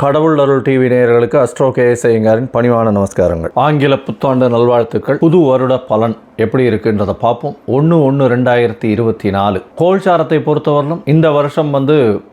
கடவுள் அருள் டிவி நேயர்களுக்கு astro KS ஐயங்காரின் பணிவான நமஸ்காரங்கள். ஆங்கில புத்தாண்டு நல்வாழ்த்துக்கள். புது வருட பலன் எப்படி இருக்குன்றதை பார்ப்போம். 1/1/2024 கோல்சாரத்தை பொறுத்தவரையிலும் இந்த வருஷம்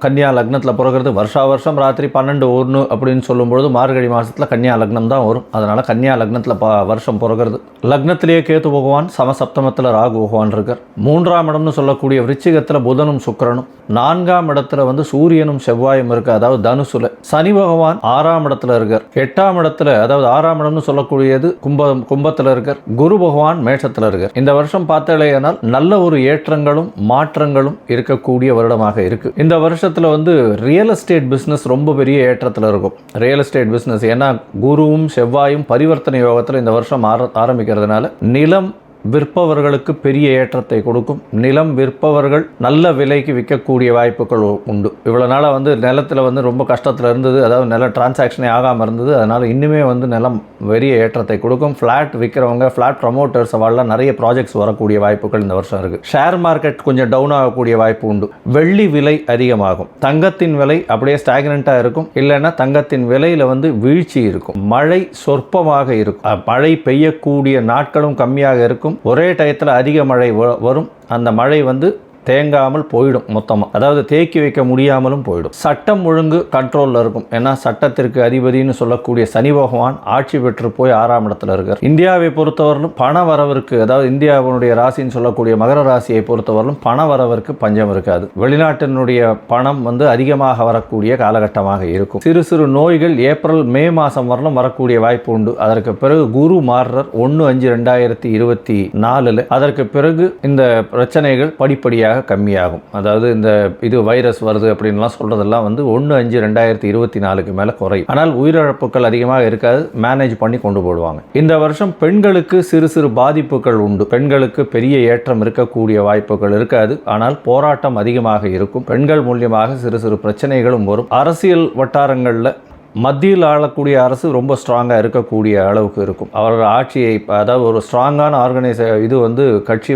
கன்னியா லக்னத்தில் பிறகுறது. வருஷம் ராத்திரி 12:01 அப்படின்னு சொல்லும்பொழுது மார்கழி மாதத்தில் கன்னியா லக்னம் தான் வரும். அதனால் கன்னியா லக்னத்தில் வருஷம் பிறகுறது. லக்னத்திலேயே கேத்து பகவான், சமசப்தமத்தில் ராகு பகவான் இருக்கார். 3ஆம் இடம்னு சொல்லக்கூடிய விருச்சிகத்தில் புதனும் சுக்கிரனும், 4ஆம் இடத்துல சூரியனும் செவ்வாயும் இருக்கு, அதாவது தனுசுல. சனி பகவான் 6ஆம் இடத்துல இருக்கார். 8ஆம் இடத்துல, அதாவது 6ஆம் இடம்னு சொல்லக்கூடியது கும்பத்தில் இருக்கார். குரு பகவான் மேஷத்தில் இருக்கார். இந்த வருஷம் பார்த்தாலேயானால் நல்ல ஒரு ஏற்றங்களும் மாற்றங்களும் இருக்கக்கூடிய வருடமாக இருக்கு. இந்த வருஷத்துல ரியல் எஸ்டேட் பிசினஸ் ரொம்ப பெரிய ஏற்றத்தில் இருக்கும். ரியல் எஸ்டேட் பிசினஸ் ஏன்னா குருவும் செவ்வாயும் பரிவர்த்தனை யோகத்தில் இந்த வருஷம் ஆரம்பிக்கிறதுனால நிலம் விற்பவர்களுக்கு பெரிய ஏற்றத்தை கொடுக்கும். நிலம் விற்பவர்கள் நல்ல விலைக்கு விற்கக்கூடிய வாய்ப்புகள் உண்டு. இவ்வளோ நாளாக நிலத்தில் ரொம்ப கஷ்டத்தில் இருந்தது, அதாவது நில டிரான்சாக்ஷனே ஆகாமல் இருந்தது. அதனால் இன்னுமே நிலம் பெரிய ஏற்றத்தை கொடுக்கும். ஃப்ளாட் விற்கிறவங்க, ஃப்ளாட் ப்ரமோட்டர்ஸ் அவெல்லாம் நிறைய ப்ராஜெக்ட்ஸ் வரக்கூடிய வாய்ப்புகள் இந்த வருஷம் இருக்குது. ஷேர் மார்க்கெட் கொஞ்சம் டவுன் ஆகக்கூடிய வாய்ப்பு உண்டு. வெள்ளி விலை அதிகமாகும். தங்கத்தின் விலை அப்படியே ஸ்டாக்னண்ட்டாக இருக்கும். இல்லைன்னா தங்கத்தின் விலையில் வீழ்ச்சி இருக்கும். மழை சொற்பமாக இருக்கும். மழை பெய்யக்கூடிய நாட்களும் கம்மியாக இருக்கும். ஒரே டயத்தில் அதிக மழை வரும். அந்த மழை தேங்காமல் போயிடும் மொத்தமாக, அதாவது தேக்கி வைக்க முடியாமலும் போயிடும். சட்டம் ஒழுங்கு கண்ட்ரோலில் இருக்கும். ஏன்னா சட்டத்திற்கு அதிபதினு சொல்லக்கூடிய சனி பகவான் ஆட்சி பெற்று போய் 6ஆம் இடத்துல இருக்கார். இந்தியாவை பொறுத்தவரையிலும் பண வரவிற்கு, அதாவது இந்தியாவுடைய ராசின்னு சொல்லக்கூடிய மகர ராசியை பொறுத்தவரையிலும் பண வரவிற்கு பஞ்சம் இருக்காது. வெளிநாட்டினுடைய பணம் அதிகமாக வரக்கூடிய காலகட்டமாக இருக்கும். சிறு சிறு நோய்கள் ஏப்ரல் மே மாதம் வரலும் வரக்கூடிய வாய்ப்பு உண்டு. அதற்கு பிறகு குரு மாறுறார் 1/5/2024. அதற்கு பிறகு இந்த பிரச்சனைகள் படிப்படியாக கம்மியாகும். அதாவது இது வைரஸ் வருது அப்படின்லாம் சொல்றதெல்லாம் 1/5/2024 மேல குறையும். ஆனால் உயிரிழப்புகள் அதிகமாக இருக்காது, மேனேஜ் பண்ணி கொண்டு போடுவாங்க. இந்த வருஷம் பெண்களுக்கு சிறு சிறு பாதிப்புகள் உண்டு. பெண்களுக்கு பெரிய ஏற்றம் இருக்கக்கூடிய வாய்ப்புகள் இருக்காது. ஆனால் போராட்டம் அதிகமாக இருக்கும். பெண்கள் மூலியமாக சிறு சிறு பிரச்சனைகளும் வரும். அரசியல் வட்டாரங்களில் மத்தியில் ஆளக்கூடிய அரசு ரொம்ப ஸ்ட்ராங்காக இருக்கக்கூடிய அளவுக்கு இருக்கும். அவர்கள் ஆட்சியை, அதாவது ஒரு ஸ்ட்ராங்கான கட்சி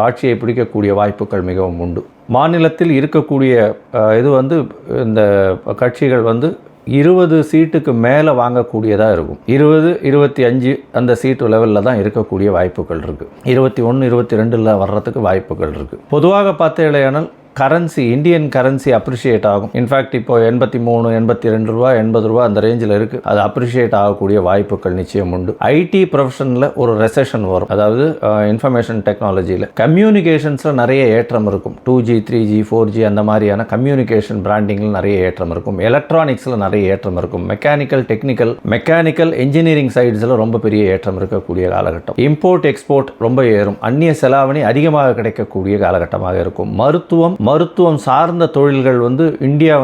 ஆட்சியை பிடிக்கக்கூடிய வாய்ப்புகள் மிகவும் உண்டு. மாநிலத்தில் இருக்கக்கூடிய இந்த கட்சிகள் 20 சீட்டுக்கு மேலே வாங்கக்கூடியதாக இருக்கும். 20, 25 அந்த சீட்டு லெவலில் தான் இருக்கக்கூடிய வாய்ப்புகள் இருக்குது. 21, 22 வர்றதுக்கு வாய்ப்புகள் இருக்குது. பொதுவாக பார்த்தீங்கன்னா கரன்சி, இந்தியன் கரன்சி அப்ரிஷியேட் ஆகும். இன்ஃபேக்ட் இப்போ 83, 82 ரூபா, 80 ரூபா அந்த ரேஞ்சில் இருக்குது. அது அப்ரிஷியேட் ஆகக்கூடிய வாய்ப்புகள் நிச்சயம் உண்டு. ஐடி ப்ரொஃபஷனில் ஒரு ரெசெஷன் வரும். அதாவது இன்ஃபர்மேஷன் டெக்னாலஜியில், கம்யூனிகேஷன்ஸில் நிறைய ஏற்றம் இருக்கும். 2G, 3G, 4G அந்த மாதிரியான கம்யூனிகேஷன் பிராண்டிங்கில் நிறைய ஏற்றம் இருக்கும். எலக்ட்ரானிக்ஸில் நிறைய ஏற்றம் இருக்கும். மெக்கானிக்கல் இன்ஜினியரிங் சைட்ஸில் ரொம்ப பெரிய ஏற்றம் இருக்கக்கூடிய காலகட்டம். இம்போர்ட் எக்ஸ்போர்ட் ரொம்ப ஏறும். அந்நிய செலாவணி அதிகமாக கிடைக்கக்கூடிய காலகட்டமாக இருக்கும். மருத்துவம் சார்ந்த தொழில்கள் இந்தியா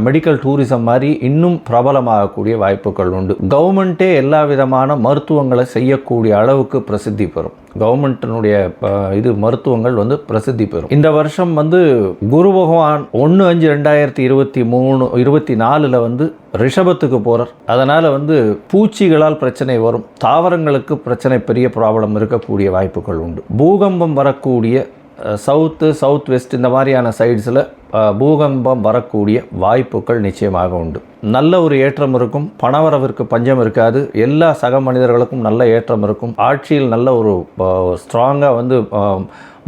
மெடிக்கல் டூரிசம் மாதிரி இன்னும் பிரபலமாகக்கூடிய வாய்ப்புகள் உண்டு. கவர்மெண்ட்டே எல்லா விதமான மருத்துவங்களை செய்யக்கூடிய அளவுக்கு பிரசித்தி பெறும். கவர்மெண்ட்டினுடைய மருத்துவங்கள் பிரசித்தி பெறும். இந்த வருஷம் குரு பகவான் 1/5/2024 ரிஷபத்துக்கு போகிறார். அதனால் பூச்சிகளால் பிரச்சனை வரும். தாவரங்களுக்கு பிரச்சனை, பெரிய ப்ராப்ளம் இருக்கக்கூடிய வாய்ப்புகள் உண்டு. பூகம்பம் வரக்கூடிய சவுத் வெஸ்ட் இந்த மாதிரியான சைட்ஸில் பூகம்பம் வரக்கூடிய வாய்ப்புகள் நிச்சயமாக உண்டு. நல்ல ஒரு ஏற்றம் இருக்கும். பணவரவிற்கு பஞ்சம் இருக்காது. எல்லா சக மனிதர்களுக்கும் நல்ல ஏற்றம் இருக்கும். ஆட்சியில் நல்ல ஒரு ஸ்ட்ராங்காக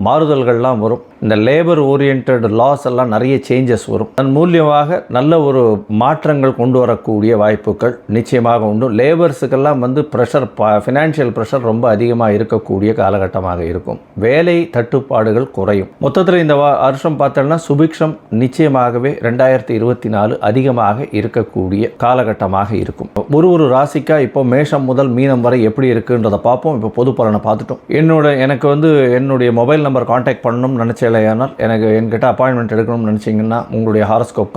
மாறுதல்கள்லாம் வரும். இந்த லேபர் ஓரியன்ட் லாஸ் எல்லாம் நிறைய சேஞ்சஸ் வரும். அதன் மூலியமாக நல்ல ஒரு மாற்றங்கள் கொண்டு வரக்கூடிய வாய்ப்புகள் நிச்சயமாக உண்டு. லேபர்ஸுக்கெல்லாம் ப்ரெஷர், ஃபினான்ஷியல் ப்ரெஷர் ரொம்ப அதிகமாக இருக்கக்கூடிய காலகட்டமாக இருக்கும். வேலை தட்டுப்பாடுகள் குறையும். மொத்தத்தில் இந்த வருஷம் பார்த்தோம்னா சுபிக்ஷம் நிச்சயமாகவே 2024 அதிகமாக இருக்கக்கூடிய காலகட்டமாக இருக்கும். ஒரு ராசிக்கா இப்போ மேஷம் முதல் மீனம் வரை எப்படி இருக்குன்றதை பார்ப்போம். இப்போ பொது பலனை பார்த்துட்டோம். எனக்கு என்னுடைய மொபைல் நம்பர் கான்டாக்ட் பண்ணணும்னு நினச்சேலையானால், என்கிட்ட அப்பாயின்மெண்ட் எடுக்கணும்னு நினச்சிங்கன்னா, உங்களுடைய ஹாரோஸ்கோப்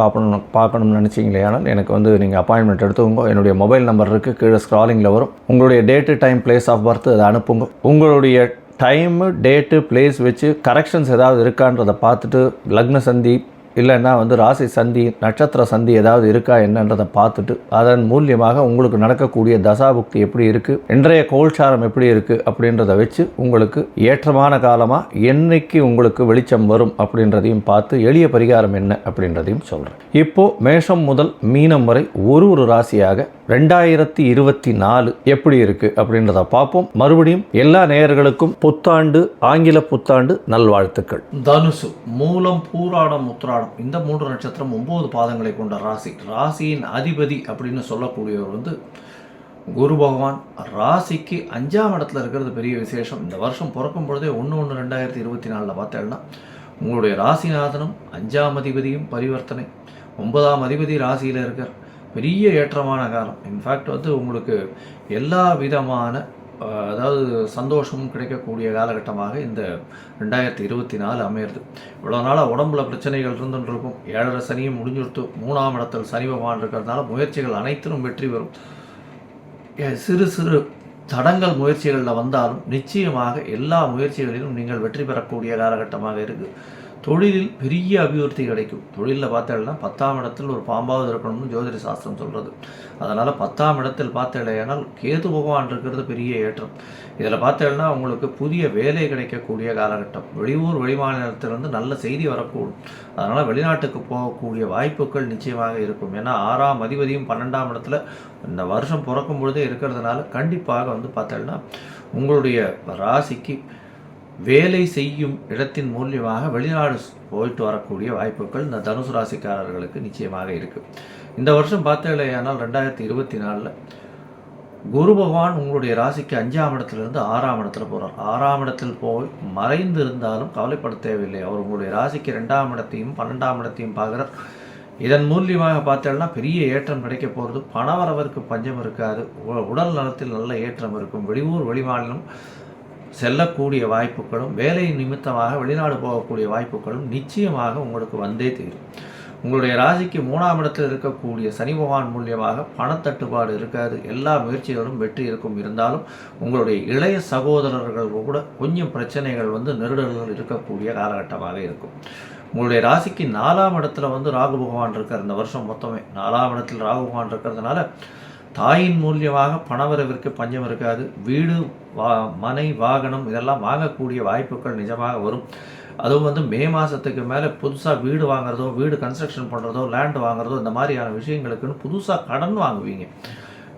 பார்க்கணும்னு நினச்சிங்களேயானால் எனக்கு நீங்கள் அப்பாயின்மெண்ட் எடுத்துக்கோங்க. என்னுடைய மொபைல் நம்பர் இருக்குது, கீழே ஸ்க்ராலிங்கில் வரும். உங்களுடைய date, time, place of birth அதை அனுப்புங்க. உங்களுடைய டைமு, டேட்டு, பிளேஸ் வச்சு கரெக்ஷன்ஸ் ஏதாவது இருக்கான்றதை பார்த்துட்டு லக்ன சந்தி, இல்லைன்னா ராசி சந்தி நட்சத்திர சந்தி ஏதாவது இருக்கா என்னன்றதை பார்த்துட்டு அதன் மூலியமாக உங்களுக்கு நடக்கக்கூடிய தசாபுக்தி எப்படி இருக்குது, இன்றைய கோல்சாரம் எப்படி இருக்குது அப்படின்றத வச்சு உங்களுக்கு ஏற்றமான காலமாக என்னைக்கு உங்களுக்கு வெளிச்சம் வரும் அப்படின்றதையும் பார்த்து எளிய பரிகாரம் என்ன அப்படின்றதையும் சொல்கிறேன். இப்போது மேஷம் முதல் மீனம் வரை ஒரு ராசியாக 2024 எப்படி இருக்குது அப்படின்றத பார்ப்போம். மறுபடியும் எல்லா நேயர்களுக்கும் புத்தாண்டு ஆங்கில புத்தாண்டு நல்வாழ்த்துக்கள். தனுசு, மூலம், பூராடம், உத்திராடம் இந்த 3 நட்சத்திரம் 9 பாதங்களை கொண்ட ராசி. ராசியின் அதிபதி அப்படின்னு சொல்லக்கூடியவர் குரு பகவான். ராசிக்கு 5ஆம் இடத்துல இருக்கிறது பெரிய விசேஷம். இந்த வருஷம் பிறக்கும் பொழுதே 1/1/2024 பார்த்தேன்னா உங்களுடைய ராசிநாதனும் 5ஆம் அதிபதியும் பரிவர்த்தனை, 9ஆம் அதிபதி ராசியில் இருக்கார். பெரிய ஏற்றமான காலம். இன்ஃபேக்ட் உங்களுக்கு எல்லா விதமான அதாவது சந்தோஷமும் கிடைக்கக்கூடிய காலகட்டமாக இந்த 2024 அமையிறது. இவ்வளோ நாளாக உடம்புல பிரச்சனைகள் இருந்துருக்கும். 7.5 சனியும் முடிஞ்சுடுத்து. 3ஆம் இடத்தில் சனி பகவான் இருக்கிறதுனால முயற்சிகள் அனைத்திலும் வெற்றி பெறும். சிறு சிறு தடங்கள் முயற்சிகளில் வந்தாலும் நிச்சயமாக எல்லா முயற்சிகளிலும் நீங்கள் வெற்றி பெறக்கூடிய காலகட்டமாக இருக்குது. தொழிலில் பெரிய அபிவிருத்தி கிடைக்கும். தொழிலில் பார்த்தேன்னா 10ஆம் இடத்தில் ஒரு பாம்பாவது இருக்கணும்னு ஜோதிட சாஸ்திரம் சொல்கிறது. அதனால் 10ஆம் இடத்தில் பார்த்தேனால் கேது பகவான் இருக்கிறது பெரிய ஏற்றம். இதில் பார்த்தேன்னா உங்களுக்கு புதிய வேலை கிடைக்கக்கூடிய காலகட்டம். வெளியூர் வெளிமாநிலத்திலிருந்து நல்ல செய்தி வரக்கூடும். அதனால் வெளிநாட்டுக்கு போகக்கூடிய வாய்ப்புகள் நிச்சயமாக இருக்கும். ஏன்னா 6ஆம் அதிபதியும் 12ஆம் இடத்துல இந்த வருஷம் பிறக்கும் பொழுதே இருக்கிறதுனால கண்டிப்பாக பார்த்தேன்னா உங்களுடைய ராசிக்கு வேலை செய்யும் இடத்தின் மூலியமாக வெளிநாடு போயிட்டு வரக்கூடிய வாய்ப்புகள் இந்த தனுசு ராசிக்காரர்களுக்கு நிச்சயமாக இருக்குது. இந்த வருஷம் பார்த்தேனால் 2024 குரு பகவான் உங்களுடைய ராசிக்கு 5ஆம் இடத்துலேருந்து 6ஆம் இடத்துல போகிறார். 6ஆம் இடத்தில் போய் மறைந்து இருந்தாலும் கவலைப்பட தேவையில்லை. அவர் உங்களுடைய ராசிக்கு 2ஆம் இடத்தையும் 12ஆம் இடத்தையும் பார்க்குறார். இதன் மூலியமாக பார்த்தேன்னா பெரிய ஏற்றம் கிடைக்க போகிறது. பணவரவருக்கு பஞ்சம் இருக்காது. உடல் நலத்தில் நல்ல ஏற்றம் இருக்கும். வெளியூர் வெளிமாநிலம் செல்லக்கூடிய வாய்ப்புகளும் வேலை நிமித்தமாக வெளிநாடு போகக்கூடிய வாய்ப்புகளும் நிச்சயமாக உங்களுக்கு வந்தே தீரும். உங்களுடைய ராசிக்கு 3ஆம் இடத்தில் இருக்கக்கூடிய சனி பகவான் மூலியமாக பணத்தட்டுப்பாடு இருக்காது. எல்லா முயற்சிகளும் வெற்றி இருக்கும். இருந்தாலும் உங்களுடைய இளைய சகோதரர்கள் கூட கொஞ்சம் பிரச்சனைகள் நெருடல்கள் இருக்கக்கூடிய காலகட்டமாக இருக்கும். உங்களுடைய ராசிக்கு 4ஆம் இடத்துல ராகு பகவான் இருக்கார். இந்த வருஷம் மொத்தமே 4ஆம் இடத்தில் ராகு பகவான் இருக்கிறதுனால தாயின் மூலியமாக பணவரவிற்கு பஞ்சம் இருக்காது. வீடு மனை வாகனம் இதெல்லாம் வாங்கக்கூடிய வாய்ப்புகள் நிஜமாக வரும். அதுவும் மே மாதத்துக்கு மேலே புதுசாக வீடு வாங்குறதோ வீடு கன்ஸ்ட்ரக்ஷன் பண்ணுறதோ லேண்ட் வாங்குறதோ இந்த மாதிரியான விஷயங்களுக்குன்னு புதுசாக கடன் வாங்குவீங்க.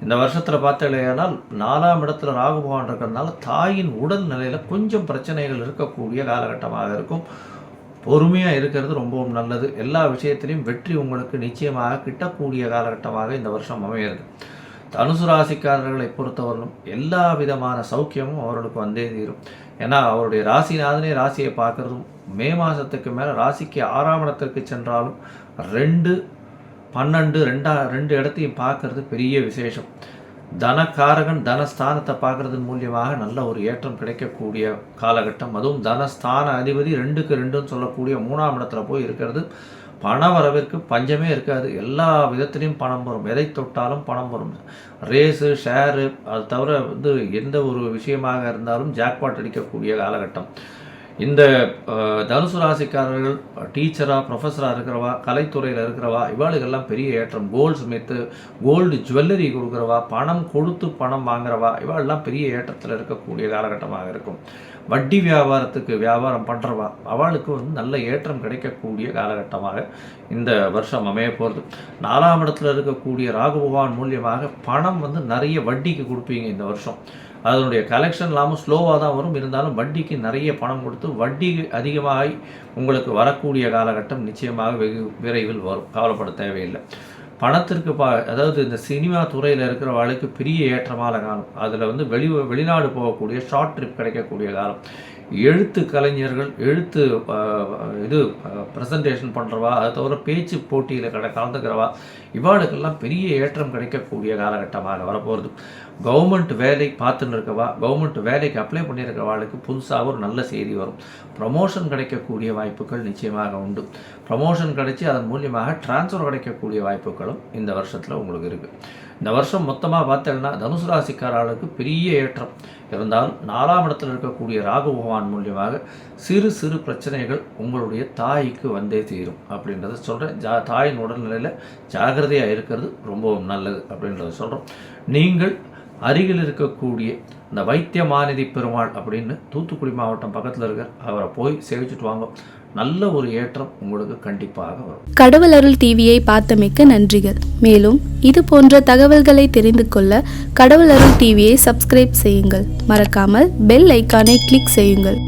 இந்த வருஷத்தில் பார்த்தீங்கன்னா 4ஆம் இடத்துல ராகு பகவான் இருக்கிறதுனால தாயின் உடல் நிலையில் கொஞ்சம் பிரச்சனைகள் இருக்கக்கூடிய காலகட்டமாக இருக்கும். பொறுமையாக இருக்கிறது ரொம்பவும் நல்லது. எல்லா விஷயத்திலையும் வெற்றி உங்களுக்கு நிச்சயமாக கிட்டக்கூடிய காலகட்டமாக இந்த வருஷம் அமையிறது. தனுசு ராசிக்காரர்களை பொறுத்தவரையிலும் எல்லா விதமான சௌக்கியமும் அவர்களுக்கு வந்தே தீரும். ஏன்னா அவருடைய ராசிநாதனே ராசியை பார்க்குறதும் மே மாதத்துக்கு மேலே ராசிக்கு 6ஆம் இடத்திற்கு சென்றாலும் 2, 12 2 இடத்தையும் பார்க்கறது பெரிய விசேஷம். தனக்காரகன் தனஸ்தானத்தை பார்க்கறதன் மூலியமாக நல்ல ஒரு ஏற்றம் கிடைக்கக்கூடிய காலகட்டம். அதுவும் தனஸ்தான அதிபதி 2க்கு 2ன்னு சொல்லக்கூடிய 3ஆம் இடத்துல போய் இருக்கிறது பண வரவிற்கு பஞ்சமே இருக்காது. எல்லா விதத்துலேயும் பணம் வரும். எதை தொட்டாலும் பணம் வரும். ரேஸு ஷேரு அது தவிர எந்த ஒரு விஷயமாக இருந்தாலும் ஜாக்பாட் அடிக்கக்கூடிய காலகட்டம். இந்த தனுசு ராசிக்காரர்கள் டீச்சராக ப்ரொஃபஸராக இருக்கிறவா கலைத்துறையில் இருக்கிறவா இவாளுக்கெல்லாம் பெரிய ஏற்றம். கோல்டு ஸ்மித்து கோல்டு ஜுவல்லரி கொடுக்குறவா பணம் கொடுத்து பணம் வாங்குறவா இவாளெல்லாம் பெரிய ஏற்றத்தில் இருக்கக்கூடிய காலகட்டமாக இருக்கும். வட்டி வியாபாரத்துக்கு வியாபாரம் பண்ணுறவா அவளுக்கு நல்ல ஏற்றம் கிடைக்கக்கூடிய காலகட்டமாக இந்த வருஷம் அமைய போகிறது. 4ஆம் இடத்துல இருக்கக்கூடிய ராகு பகவான் மூலியமாக பணம் நிறைய வட்டிக்கு கொடுப்பீங்க இந்த வருஷம். அதனுடைய கலெக்ஷன் இல்லாமல் ஸ்லோவாக தான் வரும். இருந்தாலும் வட்டிக்கு நிறைய பணம் கொடுத்து வட்டி அதிகமாகி உங்களுக்கு வரக்கூடிய காலகட்டம் நிச்சயமாக வெகு விரைவில் வரும். கவலைப்பட தேவையில்லை. பணத்திற்கு அதாவது இந்த சினிமா துறையில் இருக்கிற வாழ்க்கை பெரிய ஏற்றமான காலம். அதில் வெளிநாடு போகக்கூடிய ஷார்ட் ட்ரிப் கிடைக்கக்கூடிய காலம். எழுத்து கலைஞர்கள் எழுத்து ப்ரெசன்டேஷன் பண்ணுறவா அதை தவிர பேச்சு போட்டியில் கலந்துக்கிறவா இவாளுக்கெல்லாம் பெரிய ஏற்றம் கிடைக்கக்கூடிய காலகட்டமாக வரப்போகிறது. கவர்மெண்ட் வேலை பார்த்துன்னு இருக்கவா, கவர்மெண்ட் வேலைக்கு அப்ளை பண்ணியிருக்கவாளுக்கு புதுசாக ஒரு நல்ல செய்தி வரும். ப்ரமோஷன் கிடைக்கக்கூடிய வாய்ப்புகள் நிச்சயமாக உண்டு. ப்ரமோஷன் கிடைச்சி அதன் மூலியமாக டிரான்ஸ்ஃபர் கிடைக்கக்கூடிய வாய்ப்புகளும் இந்த வருஷத்தில் உங்களுக்கு இருக்குது. இந்த வருஷம் மொத்தமாக பார்த்தேன்னா தனுசு ராசிக்காரர்களுக்கு பெரிய ஏற்றம் இருந்தாலும் 4ஆம் இடத்தில் இருக்கக்கூடிய ராகு பகவான் மூலியமாக சிறு சிறு பிரச்சனைகள் உங்களுடைய தாய்க்கு வந்தே தீரும் அப்படின்றத சொல்கிறேன். தாயின் உடல்நிலையில் ஜாகிரதையாக இருக்கிறது ரொம்பவும் நல்லது அப்படின்றத சொல்கிறோம். நீங்கள் அருகில் இருக்கக்கூடிய இந்த வைத்தியமாநிதி பெருமாள் அப்படின்னு தூத்துக்குடி மாவட்டம் பக்கத்தில் இருக்க அவரை போய் சேவிச்சுட்டு வாங்க. நல்ல ஒரு ஏற்றம் உங்களுக்கு கண்டிப்பாக வரும். கடவுள் அருள் டிவியை பார்த்தமைக்க நன்றிகள். மேலும் இது போன்ற தகவல்களை தெரிந்து கொள்ள கடவுள் அருள் டிவியை சப்ஸ்கிரைப் செய்யுங்கள். மறக்காமல் பெல் ஐக்கானை கிளிக் செய்யுங்கள்.